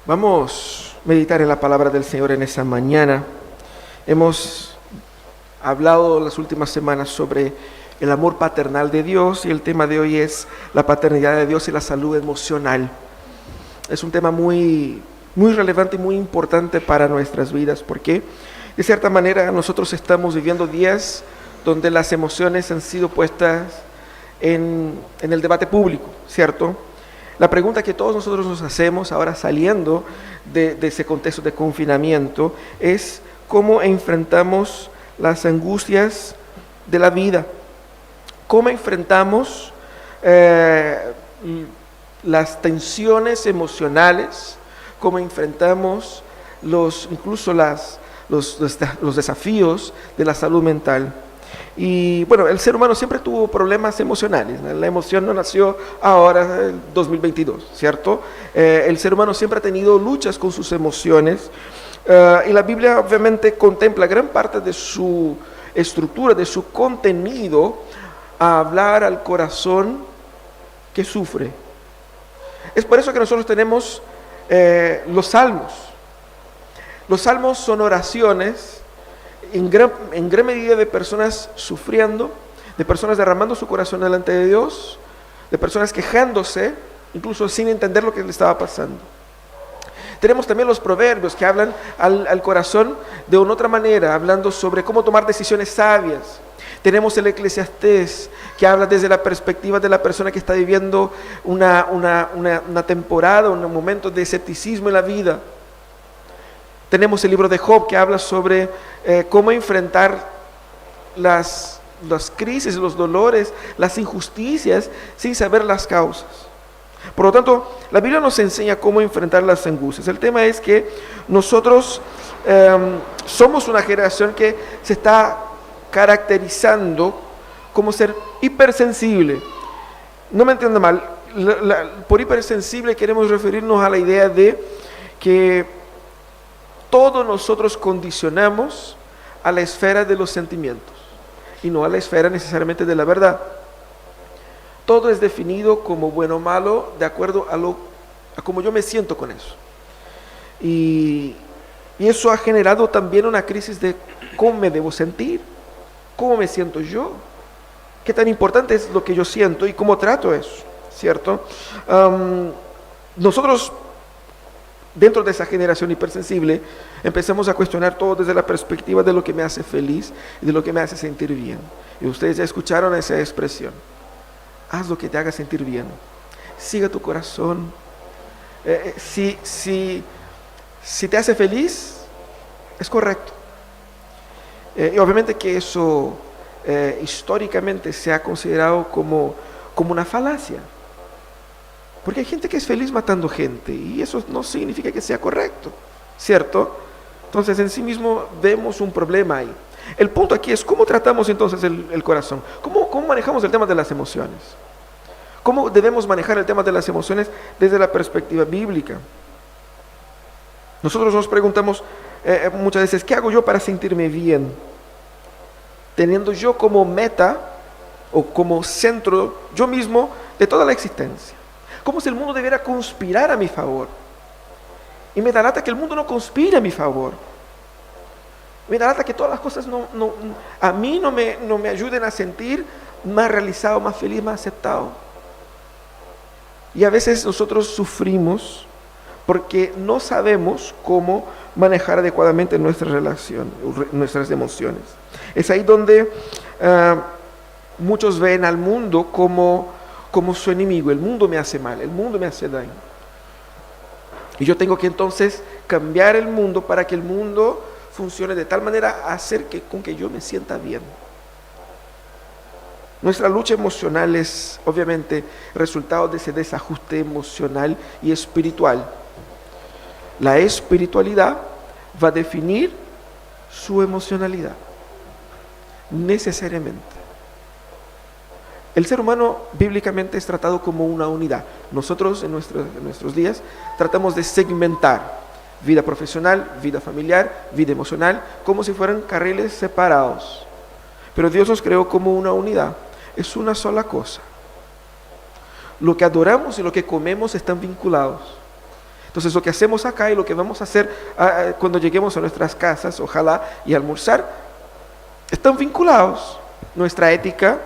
Vamos a meditar en la palabra del Señor en esa mañana. Hemos hablado las últimas semanas sobre el amor paternal de Dios y el tema de hoy es la paternidad de Dios y la salud emocional. Es un tema muy relevante y muy importante para nuestras vidas porque de cierta manera nosotros estamos viviendo días donde las emociones han sido puestas en el debate público, ¿cierto? La pregunta que todos nosotros nos hacemos ahora saliendo de ese contexto de confinamiento es cómo enfrentamos las angustias de la vida, cómo enfrentamos las tensiones emocionales, cómo enfrentamos incluso los desafíos de la salud mental. Y bueno, el ser humano siempre tuvo problemas emocionales. La emoción no nació ahora, en 2022, ¿cierto? El ser humano siempre ha tenido luchas con sus emociones. Y la Biblia obviamente contempla gran parte de su estructura, de su contenido, a hablar al corazón que sufre. Es por eso que nosotros tenemos los salmos. Los salmos son oraciones en gran medida de personas sufriendo, de personas derramando su corazón delante de Dios, de personas quejándose, incluso sin entender lo que le estaba pasando. Tenemos también los proverbios que hablan al corazón de una otra manera, hablando sobre cómo tomar decisiones sabias. Tenemos el Eclesiastés que habla desde la perspectiva de la persona que está viviendo una temporada, un momento de escepticismo en la vida. Tenemos el libro de Job que habla sobre cómo enfrentar las crisis, los dolores, las injusticias sin saber las causas. Por lo tanto, la Biblia nos enseña cómo enfrentar las angustias. El tema es que nosotros somos una generación que se está caracterizando como ser hipersensible. No me entiendan mal, por hipersensible queremos referirnos a la idea de que todos nosotros condicionamos a la esfera de los sentimientos y no a la esfera necesariamente de la verdad. Todo es definido como bueno o malo de acuerdo a cómo yo me siento con eso. Y eso ha generado también una crisis de cómo me debo sentir, cómo me siento yo, qué tan importante es lo que yo siento y cómo trato eso, ¿cierto? Nosotros, dentro de esa generación hipersensible, empezamos a cuestionar todo desde la perspectiva de lo que me hace feliz y de lo que me hace sentir bien. Y ustedes ya escucharon esa expresión. Haz lo que te haga sentir bien. Siga tu corazón. Si te hace feliz, es correcto. Y obviamente que eso históricamente se ha considerado como una falacia. Porque hay gente que es feliz matando gente y eso no significa que sea correcto, ¿cierto? Entonces en sí mismo vemos un problema ahí. El punto aquí es cómo tratamos entonces el corazón, cómo manejamos el tema de las emociones, cómo debemos manejar el tema de las emociones desde la perspectiva bíblica. Nosotros nos preguntamos muchas veces, ¿qué hago yo para sentirme bien? Teniendo yo como meta o como centro yo mismo de toda la existencia. Como si el mundo debiera conspirar a mi favor. Y me da lata que el mundo no conspire a mi favor. Me da lata que todas las cosas a mí no me ayuden a sentir más realizado, más feliz, más aceptado. Y a veces nosotros sufrimos porque no sabemos cómo manejar adecuadamente nuestra relación, nuestras emociones. Es ahí donde muchos ven al mundo como su enemigo. El mundo me hace mal, el mundo me hace daño. Y yo tengo que entonces cambiar el mundo para que el mundo funcione de tal manera a hacer con que yo me sienta bien. Nuestra lucha emocional es obviamente resultado de ese desajuste emocional y espiritual. La espiritualidad va a definir su emocionalidad, necesariamente. El ser humano bíblicamente es tratado como una unidad. Nosotros en nuestros días tratamos de segmentar vida profesional, vida familiar, vida emocional, como si fueran carriles separados. Pero Dios nos creó como una unidad, es una sola cosa. Lo que adoramos y lo que comemos están vinculados. Entonces lo que hacemos acá y lo que vamos a hacer cuando lleguemos a nuestras casas, ojalá, y almorzar, están vinculados. Nuestra ética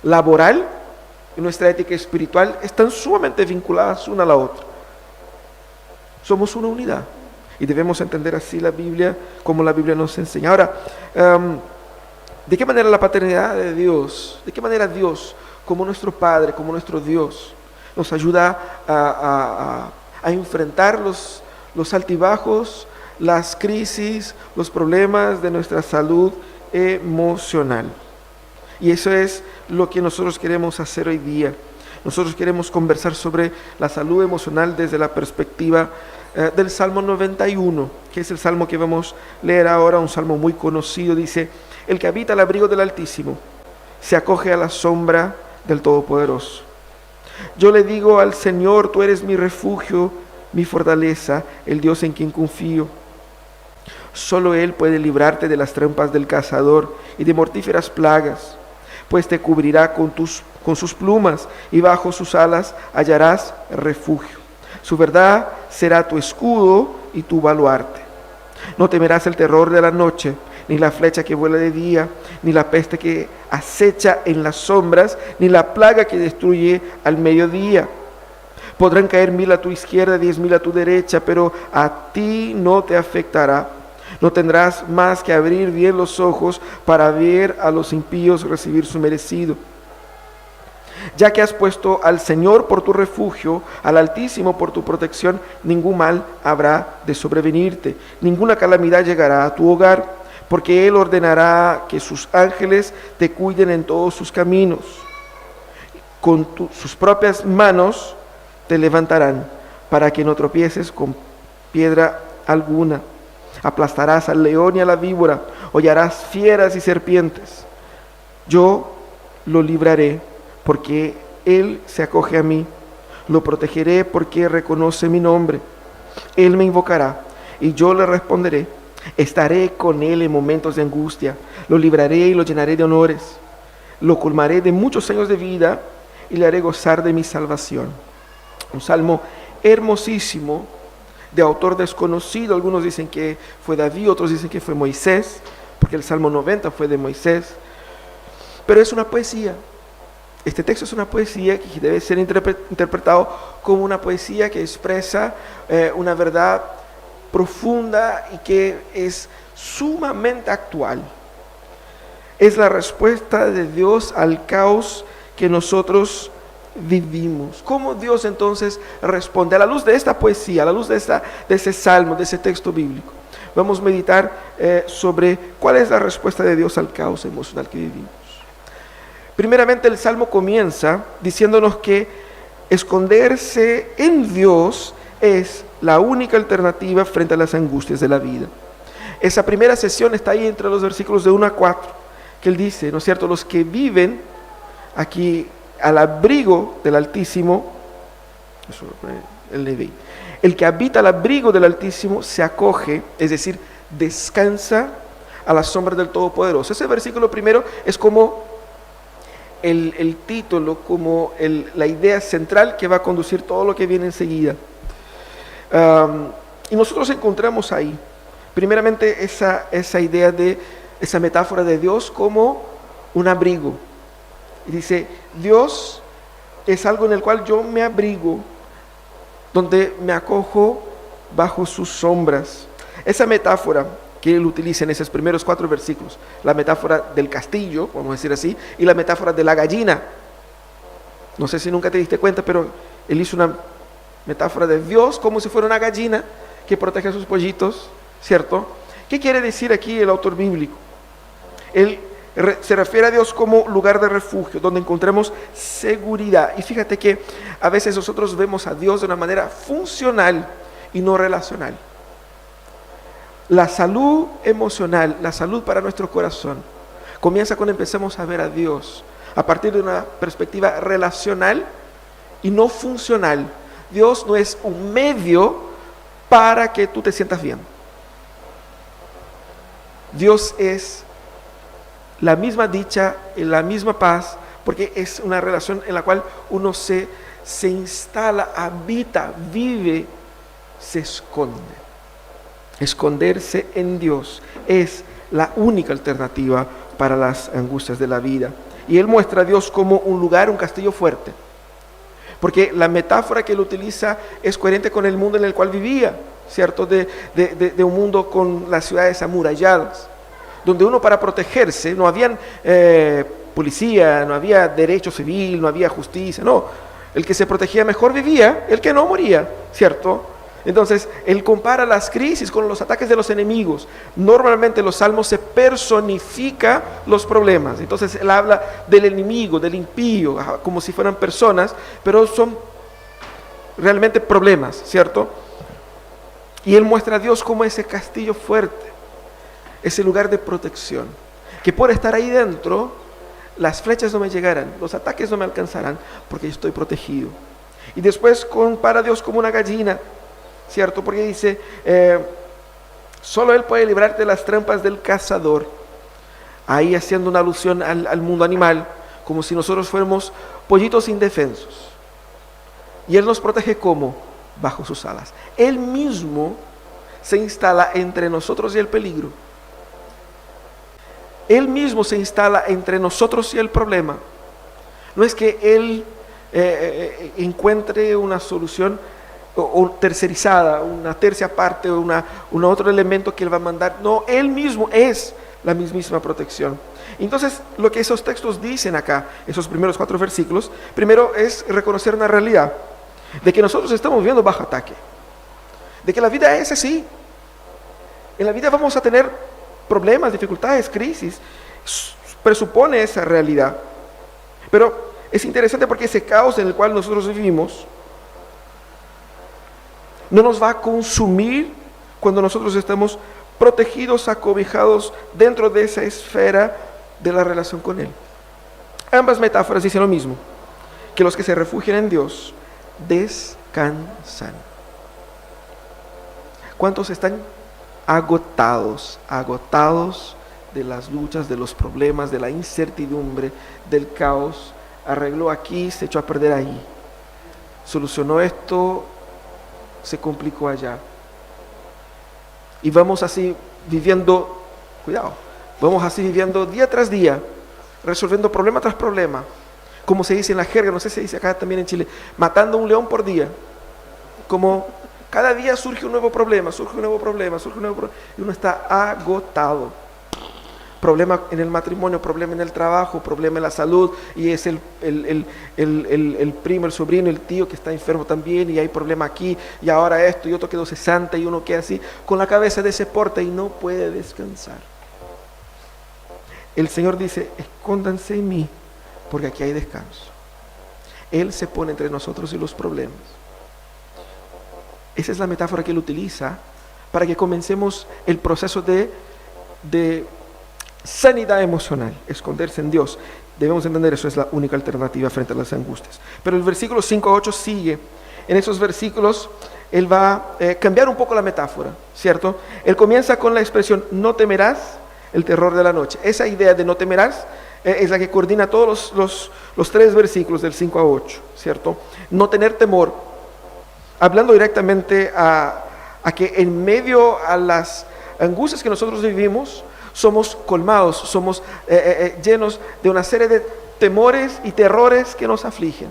laboral y nuestra ética espiritual están sumamente vinculadas una a la otra. Somos una unidad y debemos entender así la Biblia como la Biblia nos enseña. Ahora, ¿de qué manera la paternidad de Dios, de qué manera Dios, como nuestro Padre, como nuestro Dios, nos ayuda a enfrentar los altibajos, las crisis, los problemas de nuestra salud emocional? Y eso es lo que nosotros queremos hacer hoy día. Nosotros queremos conversar sobre la salud emocional desde la perspectiva del Salmo 91, que es el salmo que vamos a leer ahora, un salmo muy conocido. Dice: el que habita al abrigo del Altísimo se acoge a la sombra del Todopoderoso. Yo le digo al Señor: tú eres mi refugio, mi fortaleza, el Dios en quien confío. Solo Él puede librarte de las trampas del cazador y de mortíferas plagas, pues te cubrirá con sus plumas y bajo sus alas hallarás refugio. Su verdad será tu escudo y tu baluarte. No temerás el terror de la noche, ni la flecha que vuela de día, ni la peste que acecha en las sombras, ni la plaga que destruye al mediodía. Podrán caer 1000 a tu izquierda, 10,000 a tu derecha, pero a ti no te afectará. No tendrás más que abrir bien los ojos para ver a los impíos recibir su merecido. Ya que has puesto al Señor por tu refugio, al Altísimo por tu protección, ningún mal habrá de sobrevenirte, ninguna calamidad llegará a tu hogar, porque Él ordenará que sus ángeles te cuiden en todos sus caminos. Con sus propias manos te levantarán, para que no tropieces con piedra alguna. Aplastarás al león y a la víbora, hollarás fieras y serpientes. Yo lo libraré, porque Él se acoge a mí. Lo protegeré porque reconoce mi nombre. Él me invocará y yo le responderé. Estaré con Él en momentos de angustia. Lo libraré y lo llenaré de honores. Lo colmaré de muchos años de vida y le haré gozar de mi salvación. Un salmo hermosísimo, de autor desconocido. Algunos dicen que fue David, otros dicen que fue Moisés, porque el Salmo 90 fue de Moisés. Pero es una poesía. Este texto es una poesía que debe ser interpretado como una poesía que expresa una verdad profunda y que es sumamente actual. Es la respuesta de Dios al caos que nosotros vivimos. ¿Cómo Dios entonces responde? A la luz de esta poesía, a la luz de ese salmo, de ese texto bíblico, vamos a meditar sobre cuál es la respuesta de Dios al caos emocional que vivimos. Primeramente, el salmo comienza diciéndonos que esconderse en Dios es la única alternativa frente a las angustias de la vida. Esa primera sesión está ahí entre los versículos de 1 a 4, que él dice, ¿no es cierto?, los que viven aquí al abrigo del Altísimo, eso lo pone el Leví, el que habita al abrigo del Altísimo se acoge, es decir, descansa a la sombra del Todopoderoso. Ese versículo primero es como el título, como la idea central que va a conducir todo lo que viene enseguida. Y nosotros encontramos ahí, primeramente, esa idea de esa metáfora de Dios como un abrigo. Y dice, Dios es algo en el cual yo me abrigo, donde me acojo bajo sus sombras. Esa metáfora que él utiliza en esos primeros 4 versículos, la metáfora del castillo, vamos a decir así, y la metáfora de la gallina. No sé si nunca te diste cuenta, pero él hizo una metáfora de Dios como si fuera una gallina que protege a sus pollitos, ¿cierto? ¿Qué quiere decir aquí el autor bíblico? Él se refiere a Dios como lugar de refugio, donde encontremos seguridad. Y fíjate que a veces nosotros vemos a Dios de una manera funcional y no relacional. La salud emocional, la salud para nuestro corazón, comienza cuando empecemos a ver a Dios a partir de una perspectiva relacional y no funcional. Dios no es un medio para que tú te sientas bien. Dios es la misma dicha y la misma paz, porque es una relación en la cual uno se instala, habita, vive se esconde. Esconderse en Dios es la única alternativa para las angustias de la vida. Y él muestra a Dios como un lugar, un castillo fuerte. Porque la metáfora que él utiliza es coherente con el mundo en el cual vivía, ¿cierto? De un mundo con las ciudades amuralladas, donde uno, para protegerse, no había policía, no había derecho civil, no había justicia, no. El que se protegía mejor vivía, el que no moría, ¿cierto? Entonces, él compara las crisis con los ataques de los enemigos. Normalmente los salmos se personifica los problemas. Entonces, él habla del enemigo, del impío, como si fueran personas, pero son realmente problemas, ¿cierto? Y él muestra a Dios como ese castillo fuerte, ese lugar de protección, que por estar ahí dentro, las flechas no me llegarán, los ataques no me alcanzarán, porque yo estoy protegido. Y después compara a Dios como una gallina, ¿cierto? Porque dice, solo Él puede librarte de las trampas del cazador. Ahí haciendo una alusión al mundo animal, como si nosotros fuéramos pollitos indefensos. Y Él nos protege ¿cómo? Bajo sus alas. Él mismo se instala entre nosotros y el peligro. Él mismo se instala entre nosotros y el problema. No es que Él encuentre una solución o tercerizada, una tercia parte o un otro elemento que Él va a mandar. No, Él mismo es la mismísima protección. Entonces, lo que esos textos dicen acá, esos primeros 4 versículos, primero es reconocer una realidad, de que nosotros estamos viviendo bajo ataque, de que la vida es así. En la vida vamos a tener problemas, dificultades, crisis, presupone esa realidad. Pero es interesante porque ese caos en el cual nosotros vivimos no nos va a consumir cuando nosotros estamos protegidos, acobijados dentro de esa esfera de la relación con Él. Ambas metáforas dicen lo mismo, que los que se refugian en Dios descansan. ¿Cuántos están agotados de las luchas, de los problemas, de la incertidumbre, del caos? Arregló aquí, se echó a perder ahí. Solucionó esto, se complicó allá. Y vamos así viviendo, vamos así viviendo día tras día, resolviendo problema tras problema. Como se dice en la jerga, no sé si se dice acá también en Chile, matando un león por día. Como cada día surge un nuevo problema, y uno está agotado. Problema en el matrimonio, problema en el trabajo, problema en la salud, y es el primo, el sobrino, el tío que está enfermo también, y hay problema aquí, y ahora esto, y otro quedó cesante, y uno queda así, con la cabeza de ese porte y no puede descansar. El Señor dice, escóndanse en mí, porque aquí hay descanso. Él se pone entre nosotros y los problemas. Esa es la metáfora que Él utiliza para que comencemos el proceso de sanidad emocional, esconderse en Dios. Debemos entender, eso es la única alternativa frente a las angustias. Pero el versículo 5 a 8 sigue. En esos versículos Él va a cambiar un poco la metáfora, ¿cierto? Él comienza con la expresión, no temerás el terror de la noche. Esa idea de no temerás es la que coordina todos los 3 versículos del 5 a 8, ¿cierto? No tener temor, hablando directamente a que en medio a las angustias que nosotros vivimos, somos colmados, somos llenos de una serie de temores y terrores que nos afligen,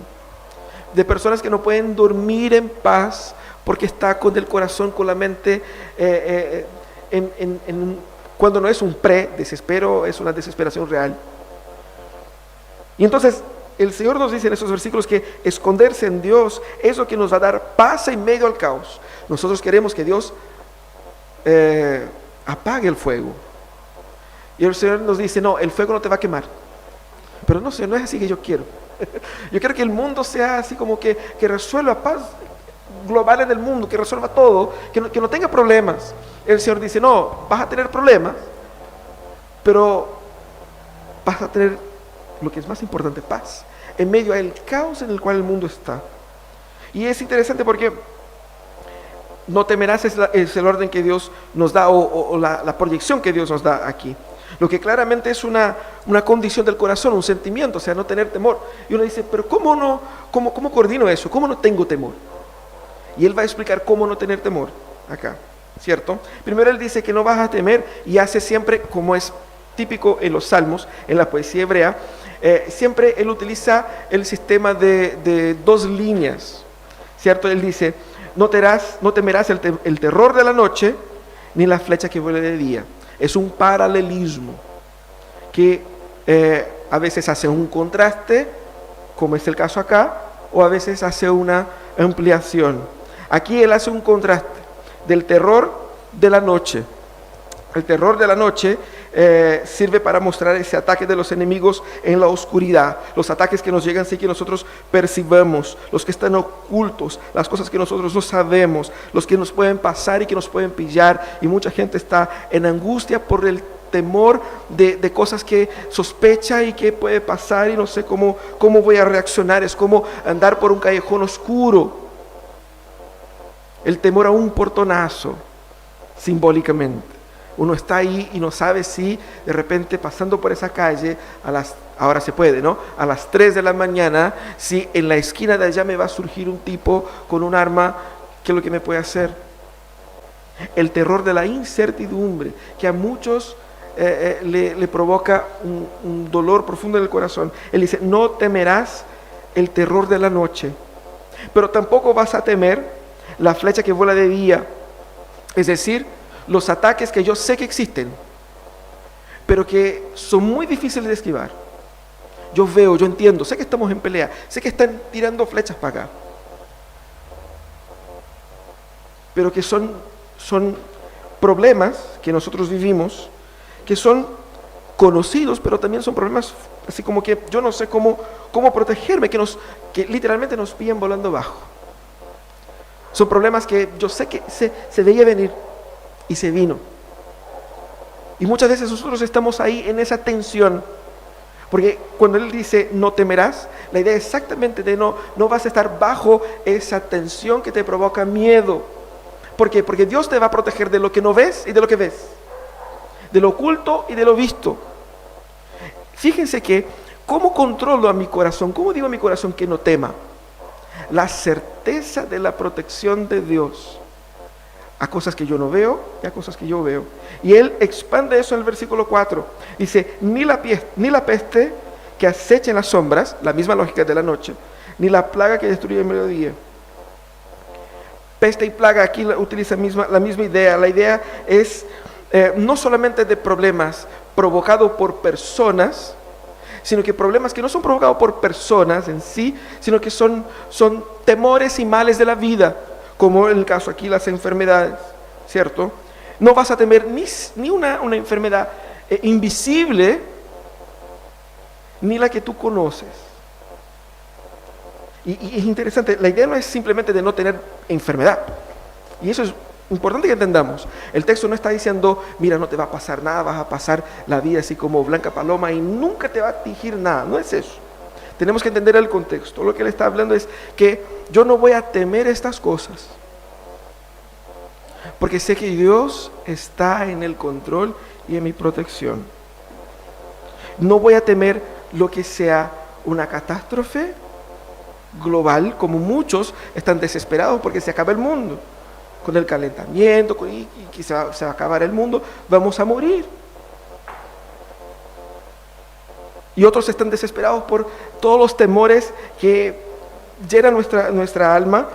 de personas que no pueden dormir en paz porque está con el corazón, con la mente cuando no es un desespero, es una desesperación real. Y entonces el Señor nos dice en esos versículos que esconderse en Dios es lo que nos va a dar paz en medio al caos. Nosotros queremos que Dios apague el fuego. Y el Señor nos dice, no, el fuego no te va a quemar. Pero no sé, no es así que yo quiero. Yo quiero que el mundo sea así como que resuelva paz global en el mundo, que resuelva todo, que no tenga problemas. El Señor dice, no, vas a tener problemas, pero vas a tener lo que es más importante, paz, en medio del caos en el cual el mundo está. Y es interesante porque no temerás es el orden que Dios nos da, o la proyección que Dios nos da aquí. Lo que claramente es una condición del corazón, un sentimiento, o sea, no tener temor. Y uno dice, pero ¿cómo coordino eso? ¿Cómo no tengo temor? Y Él va a explicar cómo no tener temor acá, ¿cierto? Primero Él dice que no vas a temer y hace siempre, como es típico en los salmos, en la poesía hebrea, siempre Él utiliza el sistema de dos líneas, ¿cierto? Él dice, no temerás el terror de la noche, ni la flecha que vuela de día. Es un paralelismo que a veces hace un contraste, como es el caso acá, o a veces hace una ampliación. Aquí Él hace un contraste del terror de la noche. El terror de la noche sirve para mostrar ese ataque de los enemigos en la oscuridad, los ataques que nos llegan sin que nosotros percibamos, los que están ocultos, las cosas que nosotros no sabemos, los que nos pueden pasar y que nos pueden pillar, y mucha gente está en angustia por el temor de cosas que sospecha y que puede pasar y no sé cómo voy a reaccionar. Es como andar por un callejón oscuro, el temor a un portonazo, simbólicamente. Uno está ahí y no sabe si de repente pasando por esa calle, ahora se puede, ¿no? A las 3 de la mañana, si en la esquina de allá me va a surgir un tipo con un arma, ¿qué es lo que me puede hacer? El terror de la incertidumbre, que a muchos le provoca un dolor profundo en el corazón. Él dice, no temerás el terror de la noche, pero tampoco vas a temer la flecha que vuela de día. Es decir, los ataques que yo sé que existen, pero que son muy difíciles de esquivar. Yo veo, yo entiendo, sé que estamos en pelea, sé que están tirando flechas para acá, pero que son problemas que nosotros vivimos, que son conocidos, pero también son problemas así como que yo no sé cómo protegerme, que literalmente nos pillan volando bajo. Son problemas que yo sé que se veía venir y se vino. Y muchas veces nosotros estamos ahí en esa tensión, porque cuando Él dice no temerás, la idea es exactamente de no vas a estar bajo esa tensión que te provoca miedo. ¿Por qué? Porque Dios te va a proteger de lo que no ves y de lo que ves, de lo oculto y de lo visto. Fíjense que, ¿cómo controlo a mi corazón? ¿Cómo digo a mi corazón que no tema? La certeza de la protección de Dios a cosas que yo no veo y a cosas que yo veo. Y Él expande eso en el versículo 4. Dice, ni la peste que acecha en las sombras, la misma lógica de la noche, ni la plaga que destruye el mediodía. Peste y plaga aquí utiliza la misma idea. La idea es no solamente de problemas provocados por personas, sino que problemas que no son provocados por personas en sí, sino que son temores y males de la vida, como en el caso aquí las enfermedades, ¿cierto? No vas a temer ni una enfermedad invisible, ni la que tú conoces. Y es interesante, la idea no es simplemente de no tener enfermedad, y eso es importante que entendamos. El texto no está diciendo, mira, no te va a pasar nada, vas a pasar la vida así como blanca paloma y nunca te va a atingir nada. No es eso. Tenemos que entender el contexto. Lo que él está hablando es que yo no voy a temer estas cosas, porque sé que Dios está en el control y en mi protección. No voy a temer lo que sea una catástrofe global, como muchos están desesperados porque se acaba el mundo. Con el calentamiento, y que se va a acabar el mundo, vamos a morir. Y otros están desesperados por todos los temores que llenan nuestra alma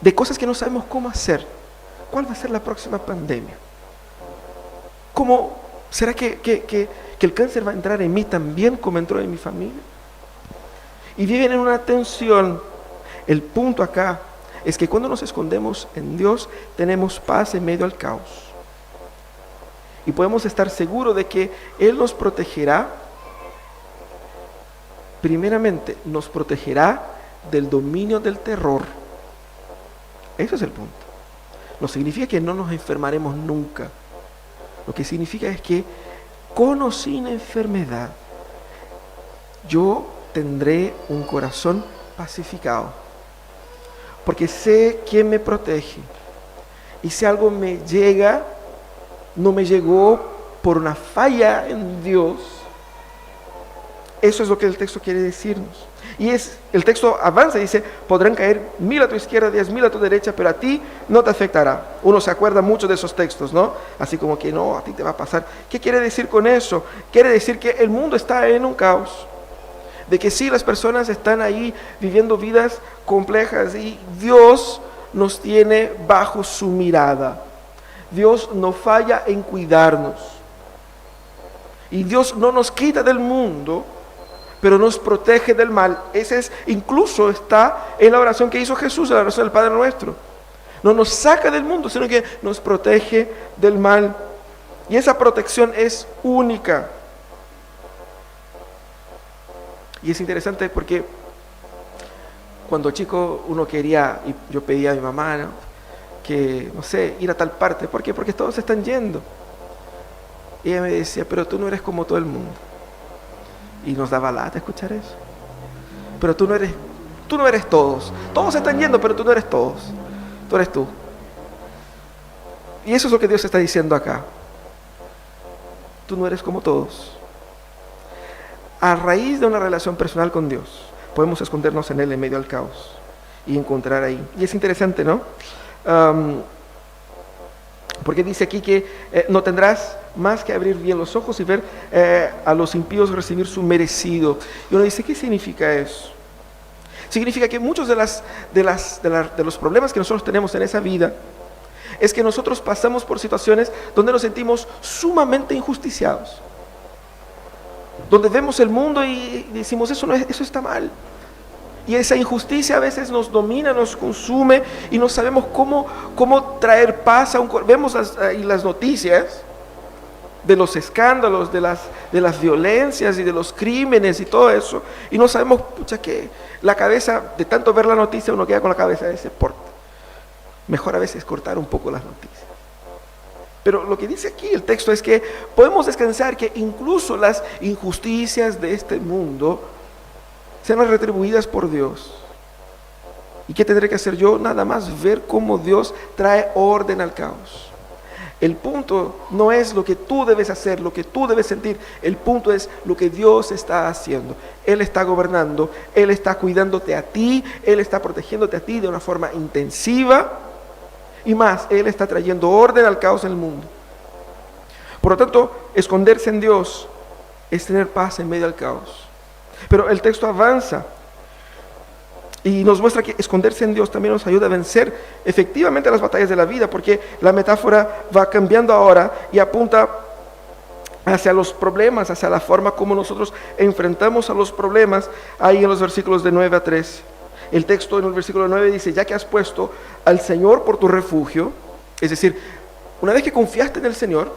de cosas que no sabemos cómo hacer. ¿Cuál va a ser la próxima pandemia? ¿Cómo será que el cáncer va a entrar en mí también como entró en mi familia? Y viven en una tensión. El punto acá es que cuando nos escondemos en Dios, tenemos paz en medio al caos. Y podemos estar seguros de que Él nos protegerá. Primeramente, nos protegerá del dominio del terror. Ese es el punto. No significa que no nos enfermaremos nunca. Lo que significa es que, con o sin enfermedad, yo tendré un corazón pacificado. Porque sé quién me protege. Y si algo me llega, no me llegó por una falla en Dios, Eso es lo que el texto quiere decirnos. Y el texto avanza y dice, podrán caer 1000 a tu izquierda, 10.000 a tu derecha, pero a ti no te afectará. Uno se acuerda mucho de esos textos, ¿no? Así como que no, a ti te va a pasar. ¿Qué quiere decir con eso? Quiere decir que el mundo está en un caos. De que sí, las personas están ahí viviendo vidas complejas y Dios nos tiene bajo su mirada. Dios no falla en cuidarnos. Y Dios no nos quita del mundo, pero nos protege del mal. Incluso está en la oración que hizo Jesús, en la oración del Padre Nuestro. No nos saca del mundo, sino que nos protege del mal. Y esa protección es única. Y es interesante porque cuando chico uno quería, y yo pedía a mi mamá, ¿no?, que, no sé, ir a tal parte. ¿Por qué? Porque todos se están yendo. Y ella me decía, pero tú no eres como todo el mundo. Y nos daba lata escuchar eso. Pero tú no eres todos. Todos se están yendo, pero tú no eres todos. Tú eres tú. Y eso es lo que Dios está diciendo acá. Tú no eres como todos. A raíz de una relación personal con Dios, podemos escondernos en Él en medio del caos y encontrar ahí. Y es interesante, ¿no? Porque dice aquí que no tendrás más que abrir bien los ojos y ver a los impíos recibir su merecido. Y uno dice, ¿qué significa eso? Significa que muchos de los problemas que nosotros tenemos en esa vida es que nosotros pasamos por situaciones donde nos sentimos sumamente injusticiados, donde vemos el mundo y decimos, eso está mal. Y esa injusticia a veces nos domina, nos consume y no sabemos cómo traer paz a vemos las noticias de los escándalos, de las violencias y de los crímenes y todo eso, y no sabemos, que la cabeza, de tanto ver la noticia, uno queda con la cabeza de ese porte. Mejor a veces cortar un poco las noticias. Pero lo que dice aquí el texto es que podemos descansar que incluso las injusticias de este mundo sean retribuidas por Dios. ¿Y qué tendré que hacer yo? Nada más ver cómo Dios trae orden al caos. El punto no es lo que tú debes hacer, lo que tú debes sentir. El punto es lo que Dios está haciendo. Él está gobernando, Él está cuidándote a ti, Él está protegiéndote a ti de una forma intensiva. Y más, Él está trayendo orden al caos en el mundo. Por lo tanto, esconderse en Dios es tener paz en medio del caos. Pero el texto avanza y nos muestra que esconderse en Dios también nos ayuda a vencer efectivamente las batallas de la vida, porque la metáfora va cambiando ahora y apunta hacia los problemas, hacia la forma como nosotros enfrentamos a los problemas, ahí en los versículos de 9 a 13. El texto en el versículo 9 dice, ya que has puesto al Señor por tu refugio, es decir, una vez que confiaste en el Señor,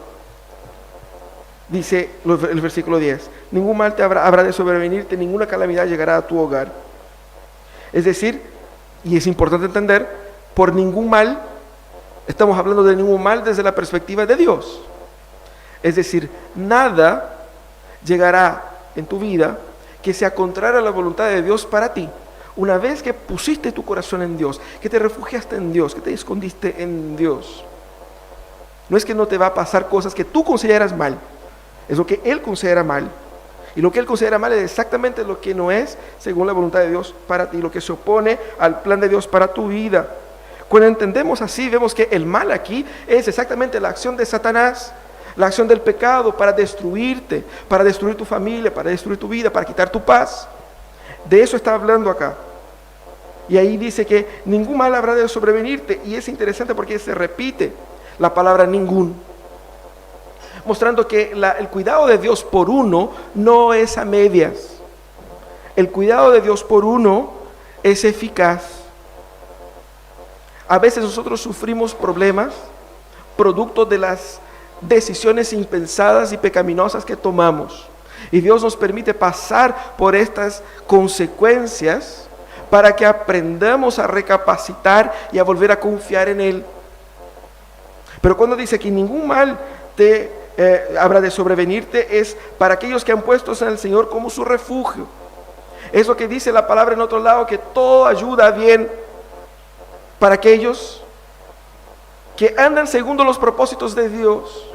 dice el versículo 10, ningún mal te habrá de sobrevenirte, ninguna calamidad llegará a tu hogar. Es decir, y es importante entender, por ningún mal, estamos hablando de ningún mal desde la perspectiva de Dios. Es decir, nada llegará en tu vida que sea contrario a la voluntad de Dios para ti. Una vez que pusiste tu corazón en Dios, que te refugiaste en Dios, que te escondiste en Dios, no es que no te va a pasar cosas que tú consideras mal, es lo que Él considera mal. Y lo que Él considera mal es exactamente lo que no es según la voluntad de Dios para ti, lo que se opone al plan de Dios para tu vida. Cuando entendemos así, vemos que el mal aquí es exactamente la acción de Satanás, la acción del pecado para destruirte, para destruir tu familia, para destruir tu vida, para quitar tu paz. De eso está hablando acá. Y ahí dice que ningún mal habrá de sobrevenirte. Y es interesante porque se repite la palabra ningún, mostrando que el cuidado de Dios por uno no es a medias. El cuidado de Dios por uno es eficaz. A veces nosotros sufrimos problemas producto de las decisiones impensadas y pecaminosas que tomamos. Y Dios nos permite pasar por estas consecuencias para que aprendamos a recapacitar y a volver a confiar en Él. Pero cuando dice que ningún mal te habrá de sobrevenirte, es para aquellos que han puesto en el Señor como su refugio. Es lo que dice la palabra en otro lado, que todo ayuda bien para aquellos que andan según los propósitos de Dios.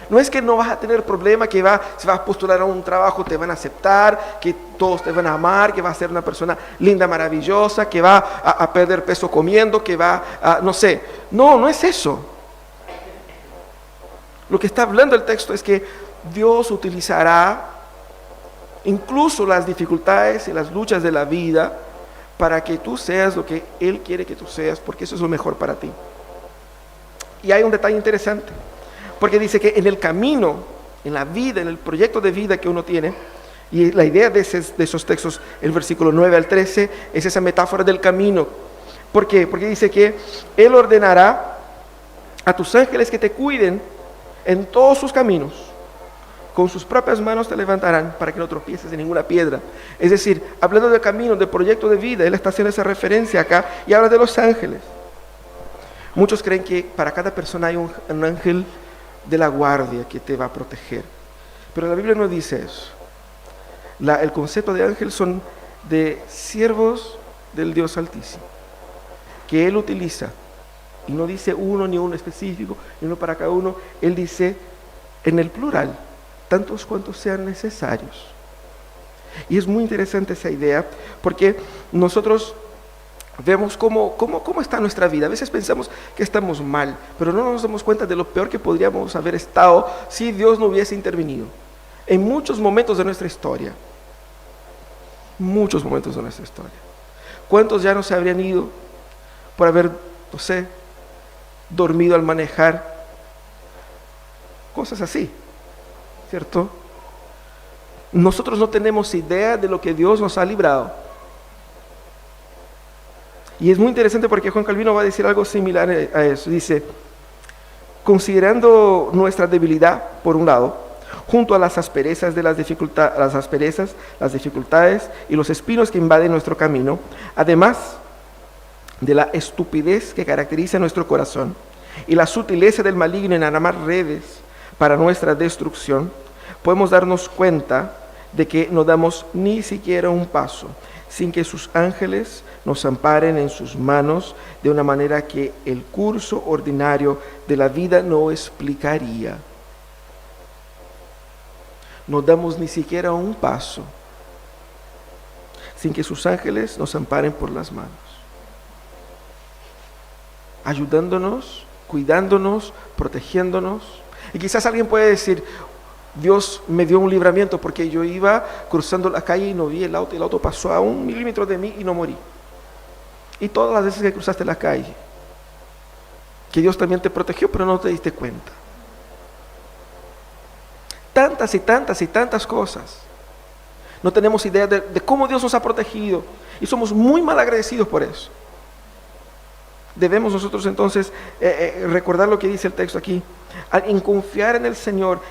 No es que no vas a tener problema, que si vas a postular a un trabajo te van a aceptar, que todos te van a amar, que vas a ser una persona linda, maravillosa, que va a perder peso comiendo, que va a, no sé. No, no es eso. Lo que está hablando el texto es que Dios utilizará incluso las dificultades y las luchas de la vida para que tú seas lo que Él quiere que tú seas, porque eso es lo mejor para ti. Y hay un detalle interesante, porque dice que en el camino, en la vida, en el proyecto de vida que uno tiene, y la idea de esos textos, el versículo 9 al 13, es esa metáfora del camino. ¿Por qué? Porque dice que Él ordenará a tus ángeles que te cuiden en todos sus caminos. Con sus propias manos te levantarán para que no tropieces en ninguna piedra. Es decir, hablando del camino, del proyecto de vida, Él está haciendo esa referencia acá y habla de los ángeles. Muchos creen que para cada persona hay un ángel de la guardia que te va a proteger. Pero la Biblia no dice eso. El concepto de ángel son de siervos del Dios Altísimo, que Él utiliza. Y no dice uno ni uno específico, ni uno para cada uno. Él dice en el plural, tantos cuantos sean necesarios. Y es muy interesante esa idea, porque nosotros vemos cómo está nuestra vida. A veces pensamos que estamos mal, pero no nos damos cuenta de lo peor que podríamos haber estado si Dios no hubiese intervenido. En muchos momentos de nuestra historia. Muchos momentos de nuestra historia. ¿Cuántos ya no se habrían ido por haber, no sé, dormido al manejar? Cosas así, ¿cierto? Nosotros no tenemos idea de lo que Dios nos ha librado. Y es muy interesante porque Juan Calvino va a decir algo similar a eso. Dice, considerando nuestra debilidad, por un lado, junto a las asperezas de las dificultades y los espinos que invaden nuestro camino, además de la estupidez que caracteriza nuestro corazón y la sutileza del maligno en armar redes para nuestra destrucción, podemos darnos cuenta de que no damos ni siquiera un paso sin que sus ángeles nos amparen en sus manos de una manera que el curso ordinario de la vida no explicaría. No damos ni siquiera un paso sin que sus ángeles nos amparen por las manos, ayudándonos, cuidándonos, protegiéndonos. Y quizás alguien puede decir, Dios me dio un libramiento porque yo iba cruzando la calle y no vi el auto pasó a 1 milímetro de mí y no morí. Y todas las veces que cruzaste la calle, que Dios también te protegió, pero no te diste cuenta. Tantas y tantas y tantas cosas. No tenemos idea de cómo Dios nos ha protegido y somos muy mal agradecidos por eso. Debemos nosotros entonces recordar lo que dice el texto aquí. En confiar en el Señor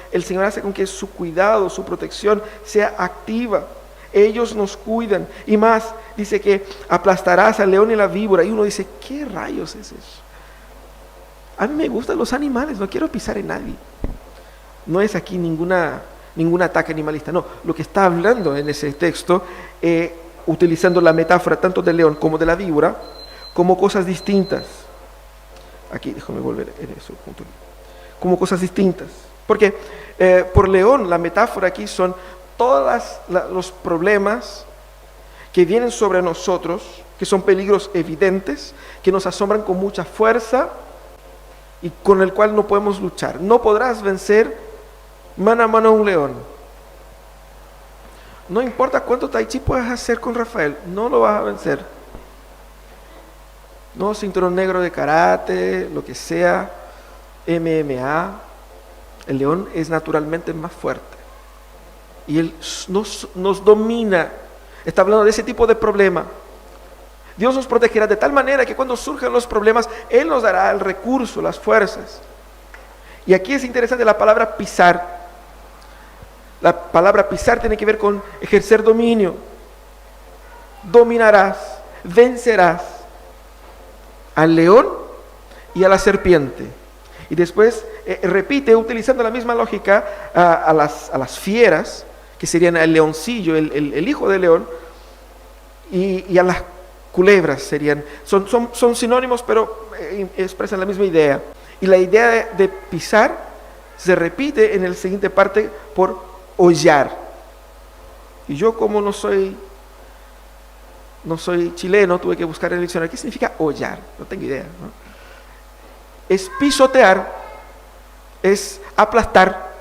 hace con que su cuidado, su protección sea activa. Ellos nos cuidan. Y más, dice que aplastarás al león y la víbora. Y uno dice, ¿qué rayos es eso? A mí me gustan los animales, no quiero pisar en nadie. No es aquí ningún ataque animalista. No, lo que está hablando en ese texto, utilizando la metáfora tanto del león como de la víbora, como cosas distintas. Aquí, déjame volver en eso. Como cosas distintas. Porque por león, la metáfora aquí son todos los problemas que vienen sobre nosotros, que son peligros evidentes, que nos asombran con mucha fuerza y con el cual no podemos luchar. No podrás vencer mano a mano a un león. No importa cuánto tai chi puedas hacer con Rafael, no lo vas a vencer. No, cinturón negro de karate, lo que sea, MMA, el león es naturalmente más fuerte. Y Él nos domina. Está hablando de ese tipo de problema. Dios nos protegerá de tal manera que cuando surjan los problemas, Él nos dará el recurso, las fuerzas. Y aquí es interesante la palabra pisar. La palabra pisar tiene que ver con ejercer dominio. Dominarás, vencerás al león y a la serpiente. Y después repite, utilizando la misma lógica, a las fieras, que serían el leoncillo, el hijo del león, y a las culebras serían, son sinónimos, pero expresan la misma idea. Y la idea de pisar se repite en la siguiente parte por hollar. Y yo, como no soy chileno, tuve que buscar en el diccionario qué significa hollar. No tengo idea, ¿no? Es pisotear, es aplastar,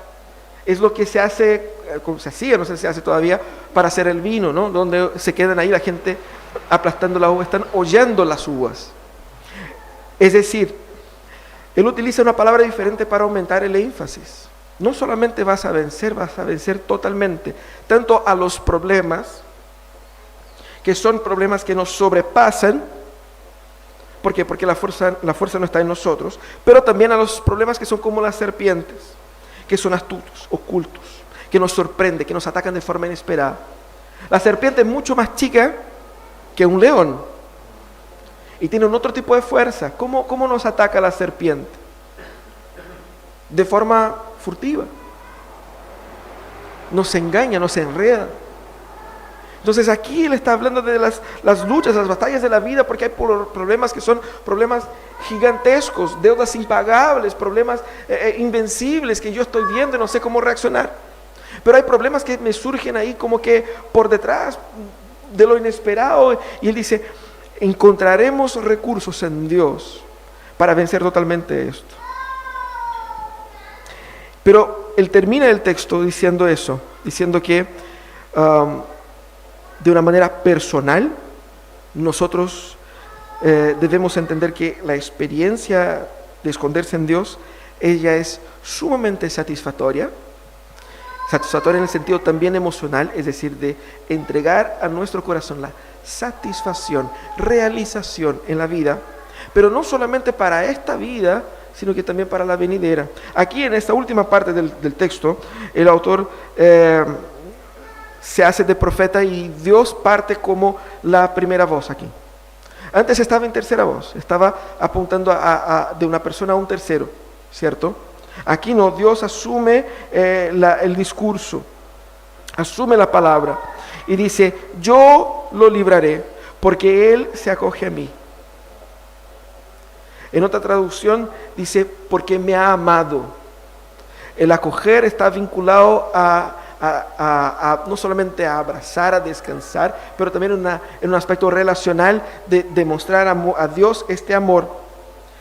es lo que se hace, como se hacía, no sé si se hace todavía, para hacer el vino, ¿no? Donde se quedan ahí la gente aplastando la uva, están hollando las uvas. Es decir, él utiliza una palabra diferente para aumentar el énfasis. No solamente vas a vencer totalmente, tanto a los problemas, que son problemas que nos sobrepasan. ¿Por qué? Porque la fuerza no está en nosotros, pero también a los problemas que son como las serpientes, que son astutos, ocultos, que nos sorprenden, que nos atacan de forma inesperada. La serpiente es mucho más chica que un león y tiene un otro tipo de fuerza. ¿Cómo nos ataca la serpiente? De forma furtiva. Nos engaña, nos enreda. Entonces aquí él está hablando de las luchas, las batallas de la vida, porque hay problemas que son problemas gigantescos, deudas impagables, problemas invencibles que yo estoy viendo y no sé cómo reaccionar. Pero hay problemas que me surgen ahí como que por detrás de lo inesperado. Y él dice, encontraremos recursos en Dios para vencer totalmente esto. Pero él termina el texto diciendo eso, diciendo que de una manera personal, nosotros debemos entender que la experiencia de esconderse en Dios, ella es sumamente satisfactoria en el sentido también emocional, es decir, de entregar a nuestro corazón la satisfacción, realización en la vida, pero no solamente para esta vida, sino que también para la venidera. Aquí en esta última parte del texto, el autor se hace de profeta y Dios parte como la primera voz aquí. Antes estaba en tercera voz, estaba apuntando de una persona a un tercero, ¿cierto? Aquí no, Dios asume el discurso, asume la palabra y dice, yo lo libraré porque Él se acoge a mí. En otra traducción dice, porque me ha amado. El acoger está vinculado no solamente a abrazar, a descansar, pero también en un aspecto relacional de demostrar a Dios este amor.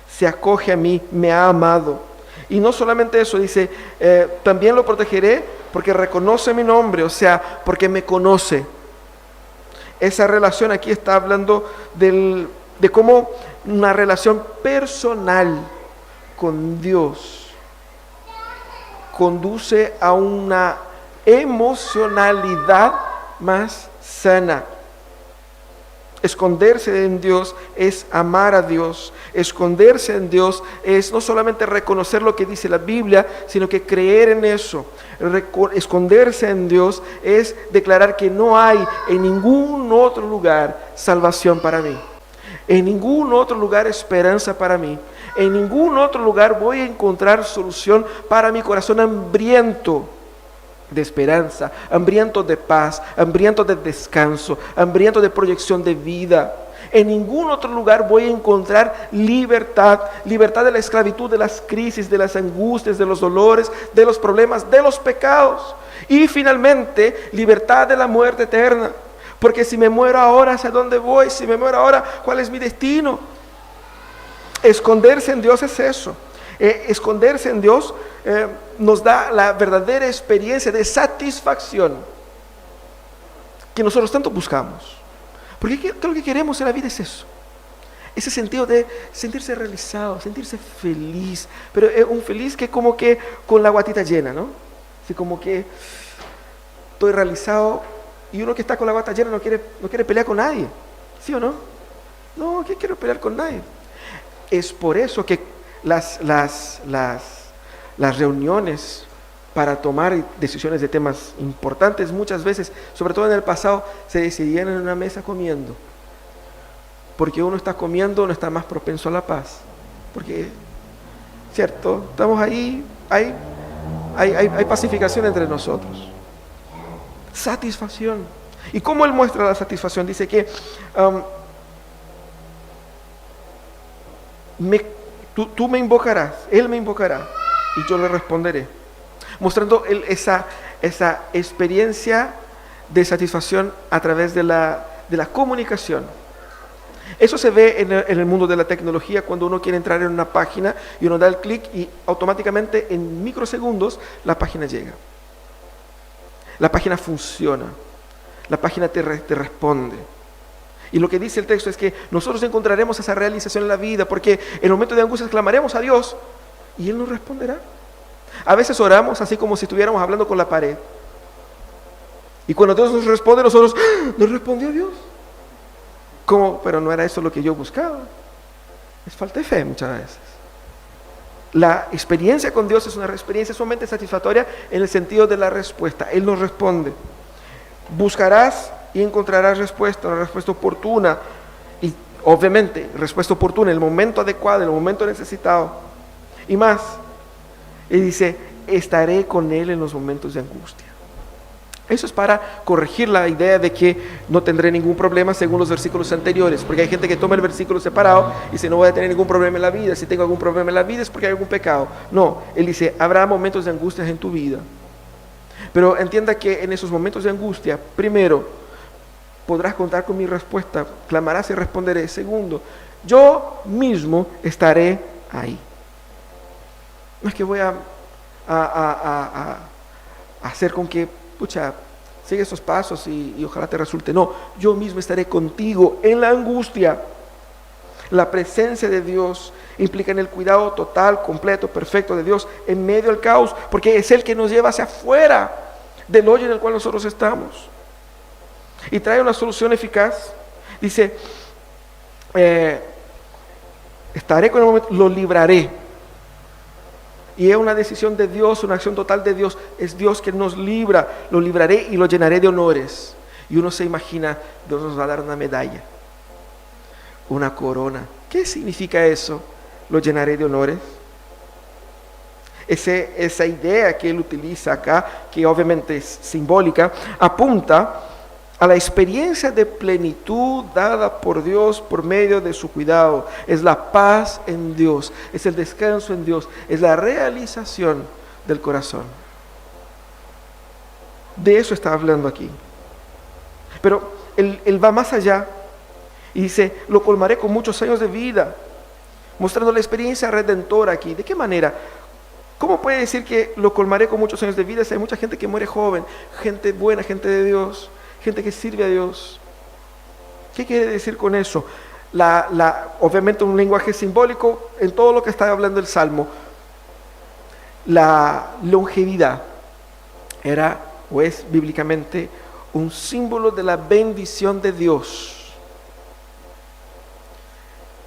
Se acoge a mí, me ha amado. Y no solamente eso, dice, también lo protegeré porque reconoce mi nombre, o sea, porque me conoce. Esa relación aquí está hablando de cómo una relación personal con Dios conduce a una emocionalidad más sana. Esconderse en Dios es amar a Dios. Esconderse en Dios es no solamente reconocer lo que dice la Biblia, sino que creer en eso. Esconderse en Dios es declarar que no hay en ningún otro lugar salvación para mí. En ningún otro lugar esperanza para mí. En ningún otro lugar voy a encontrar solución para mi corazón hambriento de esperanza, hambriento de paz, hambriento de descanso, hambriento de proyección de vida. En ningún otro lugar voy a encontrar libertad de la esclavitud, de las crisis, de las angustias, de los dolores, de los problemas, de los pecados. Y finalmente, libertad de la muerte eterna. Porque si me muero ahora, ¿hacia dónde voy? Si me muero ahora, ¿cuál es mi destino? Esconderse en Dios es eso. Esconderse en Dios nos da la verdadera experiencia de satisfacción que nosotros tanto buscamos. Porque lo que queremos en la vida es eso. Ese sentido de sentirse realizado, sentirse feliz. Pero es un feliz que como que con la guatita llena, ¿no? Así como que estoy realizado. Y uno que está con la guata llena no quiere pelear con nadie. ¿Sí o no? No, ¿qué quiero pelear con nadie? Es por eso que las reuniones para tomar decisiones de temas importantes muchas veces, sobre todo en el pasado, se decidían en una mesa comiendo. Porque uno está comiendo, uno está más propenso a la paz. Porque, ¿cierto? Estamos ahí, hay pacificación entre nosotros. Satisfacción. ¿Y cómo él muestra la satisfacción? Dice que tú me invocarás, él me invocará, y yo le responderé. Mostrando esa experiencia de satisfacción a través de la comunicación. Eso se ve en el mundo de la tecnología cuando uno quiere entrar en una página y uno da el clic y automáticamente en microsegundos la página llega. La página funciona. La página te responde. Y lo que dice el texto es que nosotros encontraremos esa realización en la vida porque en el momento de angustia clamaremos a Dios y Él nos responderá. A veces oramos así como si estuviéramos hablando con la pared. Y cuando Dios nos responde, nosotros, ¿nos respondió Dios? ¿Cómo? Pero no era eso lo que yo buscaba. Es falta de fe muchas veces. La experiencia con Dios es una experiencia sumamente satisfactoria en el sentido de la respuesta. Él nos responde. Buscarás y encontrarás respuesta, una respuesta oportuna. Y obviamente, respuesta oportuna en el momento adecuado, en el momento necesitado. Y más, y dice, estaré con Él en los momentos de angustia. Eso es para corregir la idea de que no tendré ningún problema según los versículos anteriores, porque hay gente que toma el versículo separado y dice no voy a tener ningún problema en la vida, si tengo algún problema en la vida es porque hay algún pecado. No, él dice habrá momentos de angustia en tu vida, pero entienda que en esos momentos de angustia, primero, podrás contar con mi respuesta, clamarás y responderé. Segundo, yo mismo estaré ahí. No es que voy a hacer con que pucha, sigue esos pasos y ojalá te resulte. No, yo mismo estaré contigo en la angustia. La presencia de Dios implica en el cuidado total, completo, perfecto de Dios en medio del caos, porque es Él que nos lleva hacia afuera del hoyo en el cual nosotros estamos. Y trae una solución eficaz. Dice, estaré con el momento, lo libraré. Y es una decisión de Dios, una acción total de Dios. Es Dios que nos libra. Lo libraré y lo llenaré de honores. Y uno se imagina, Dios nos va a dar una medalla, una corona. ¿Qué significa eso? Lo llenaré de honores. Esa idea que él utiliza acá, que obviamente es simbólica, apunta a la experiencia de plenitud dada por Dios por medio de su cuidado. Es la paz en Dios, es el descanso en Dios, es la realización del corazón. De eso está hablando aquí. Pero él va más allá y dice, lo colmaré con muchos años de vida, mostrando la experiencia redentora aquí. ¿De qué manera? ¿Cómo puede decir que lo colmaré con muchos años de vida si hay mucha gente que muere joven, gente buena, gente de Dios, gente que sirve a Dios? ¿Qué quiere decir con eso? Obviamente un lenguaje simbólico en todo lo que está hablando el Salmo. La longevidad era o es bíblicamente un símbolo de la bendición de Dios.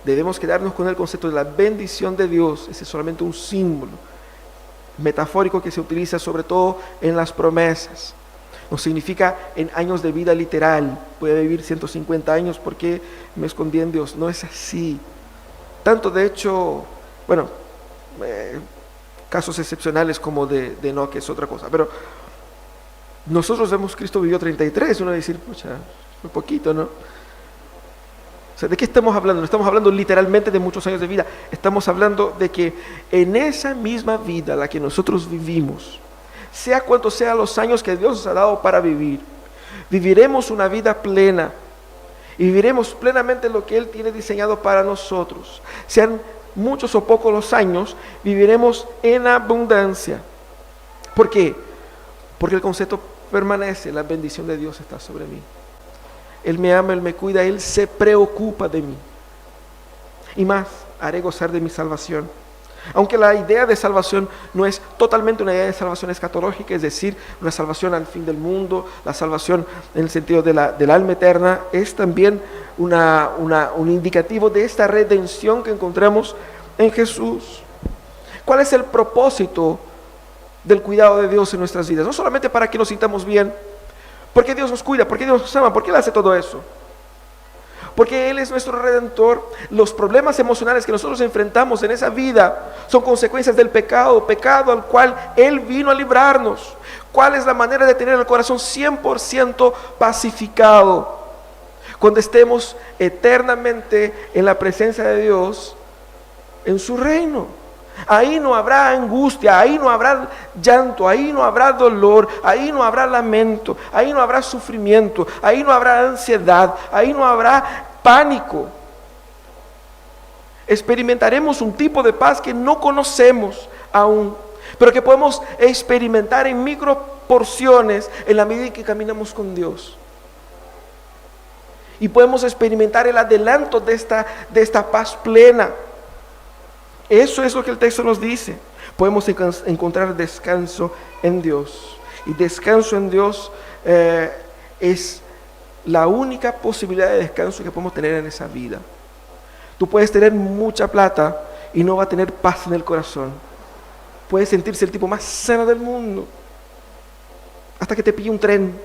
Debemos quedarnos con el concepto de la bendición de Dios. Ese es solamente un símbolo metafórico que se utiliza sobre todo en las promesas. No significa en años de vida literal, puede vivir 150 años porque me escondí en Dios. No es así. Tanto de hecho, bueno, casos excepcionales como de Enoc, que es otra cosa, pero nosotros vemos Cristo vivió 33, uno va a decir, pucha, muy poquito, ¿no? O sea, ¿de qué estamos hablando? No estamos hablando literalmente de muchos años de vida, estamos hablando de que en esa misma vida la que nosotros vivimos, sea cuantos sean los años que Dios nos ha dado para vivir, viviremos una vida plena y viviremos plenamente lo que Él tiene diseñado para nosotros. Sean muchos o pocos los años, viviremos en abundancia. ¿Por qué? Porque el concepto permanece, la bendición de Dios está sobre mí. Él me ama, Él me cuida, Él se preocupa de mí. Y más, haré gozar de mi salvación. Aunque la idea de salvación no es totalmente una idea de salvación escatológica, es decir, una salvación al fin del mundo, la salvación en el sentido del alma eterna, es también un indicativo de esta redención que encontramos en Jesús. ¿Cuál es el propósito del cuidado de Dios en nuestras vidas? No solamente para que nos sintamos bien, porque Dios nos cuida, porque Dios nos ama, porque Él hace todo eso. Porque Él es nuestro Redentor. Los problemas emocionales que nosotros enfrentamos en esa vida son consecuencias del pecado al cual Él vino a librarnos. ¿Cuál es la manera de tener el corazón 100% pacificado? Cuando estemos eternamente en la presencia de Dios, en su reino. Ahí no habrá angustia, ahí no habrá llanto, ahí no habrá dolor, ahí no habrá lamento, ahí no habrá sufrimiento, ahí no habrá ansiedad, ahí no habrá pánico. Experimentaremos un tipo de paz que no conocemos aún, pero que podemos experimentar en microporciones en la medida en que caminamos con Dios. Y podemos experimentar el adelanto de esta paz plena. Eso es lo que el texto nos dice. Podemos encontrar descanso en Dios. Y descanso en Dios es la única posibilidad de descanso que podemos tener en esa vida. Tú puedes tener mucha plata y no va a tener paz en el corazón. Puedes sentirse el tipo más sano del mundo hasta que te pille un tren.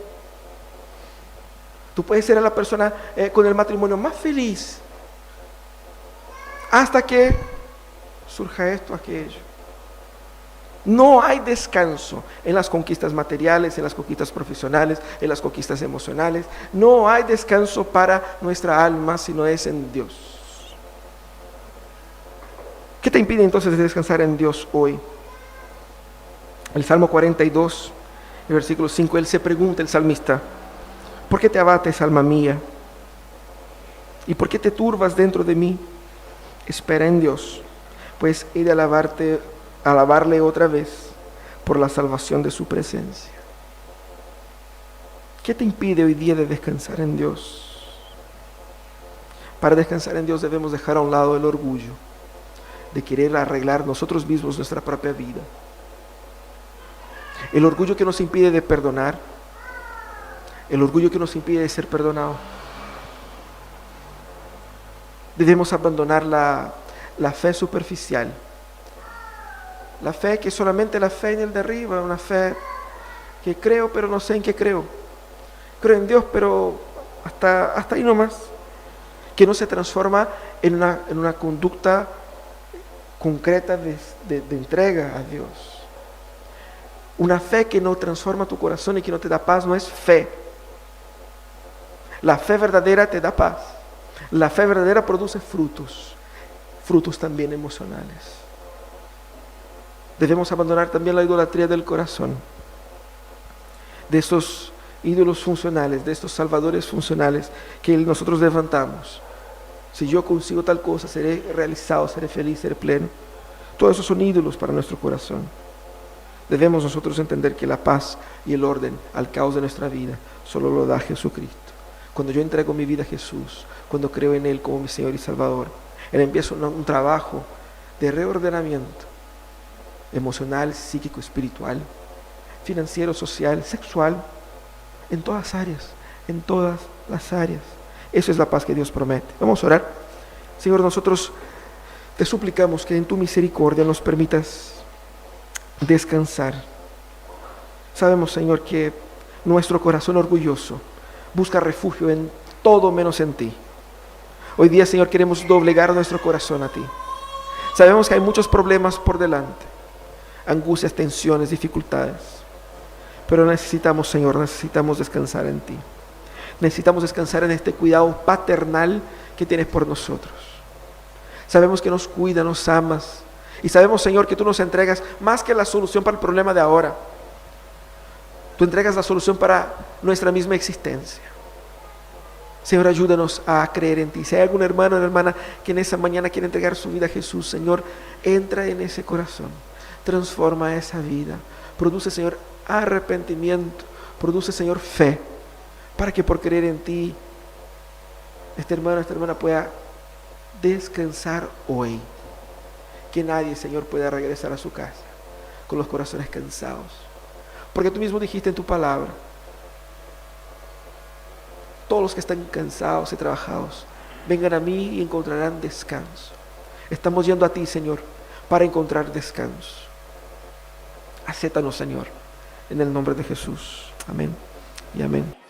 Tú puedes ser la persona con el matrimonio más feliz hasta que surja esto, aquello. No hay descanso en las conquistas materiales, en las conquistas profesionales, en las conquistas emocionales. No hay descanso para nuestra alma si no es en Dios. ¿Qué te impide entonces descansar en Dios hoy? El Salmo 42, el versículo 5, él se pregunta, el salmista: ¿por qué te abates, alma mía? ¿Y por qué te turbas dentro de mí? Espera en Dios, pues he de alabarle otra vez por la salvación de su presencia. ¿Qué te impide hoy día de descansar en Dios? Para descansar en Dios debemos dejar a un lado el orgullo de querer arreglar nosotros mismos nuestra propia vida. El orgullo que nos impide de perdonar, el orgullo que nos impide de ser perdonados. Debemos abandonar la fe superficial, la fe que es solamente la fe en el de arriba, una fe que creo pero no sé en qué creo. Creo en Dios pero hasta ahí nomás, que no se transforma en una conducta concreta de entrega a Dios. Una fe que no transforma tu corazón y que no te da paz no es fe. La fe verdadera te da paz. La fe verdadera produce frutos también emocionales. Debemos abandonar también la idolatría del corazón, de estos ídolos funcionales, de estos salvadores funcionales que nosotros levantamos. Si yo consigo tal cosa, seré realizado, seré feliz, seré pleno. Todos esos son ídolos para nuestro corazón. Debemos nosotros entender que la paz y el orden al caos de nuestra vida solo lo da Jesucristo. Cuando yo entrego mi vida a Jesús, cuando creo en Él como mi Señor y Salvador, Él empieza un trabajo de reordenamiento emocional, psíquico, espiritual, financiero, social, sexual, en todas las áreas. Eso es la paz que Dios promete. Vamos a orar. Señor, nosotros te suplicamos que en tu misericordia nos permitas descansar. Sabemos, Señor, que nuestro corazón orgulloso busca refugio en todo menos en ti. Hoy día, Señor, queremos doblegar nuestro corazón a ti. Sabemos que hay muchos problemas por delante, angustias, tensiones, dificultades, pero necesitamos, Señor, descansar en ti. Necesitamos descansar en este cuidado paternal que tienes por nosotros. Sabemos que nos cuidas, nos amas, y sabemos, Señor, que tú nos entregas más que la solución para el problema de ahora. Tú entregas la solución para nuestra misma existencia. Señor, ayúdanos a creer en ti. Si hay algún hermano o hermana que en esa mañana quiere entregar su vida a Jesús, Señor, entra en ese corazón, transforma esa vida, produce, Señor, arrepentimiento, produce, Señor, fe, para que por creer en ti, este hermano, esta hermana pueda descansar hoy. Que nadie, Señor, pueda regresar a su casa con los corazones cansados, porque tú mismo dijiste en tu palabra: todos los que están cansados y trabajados, vengan a mí y encontrarán descanso. Estamos yendo a ti, Señor, para encontrar descanso. Acéptanos, Señor, en el nombre de Jesús. Amén y amén.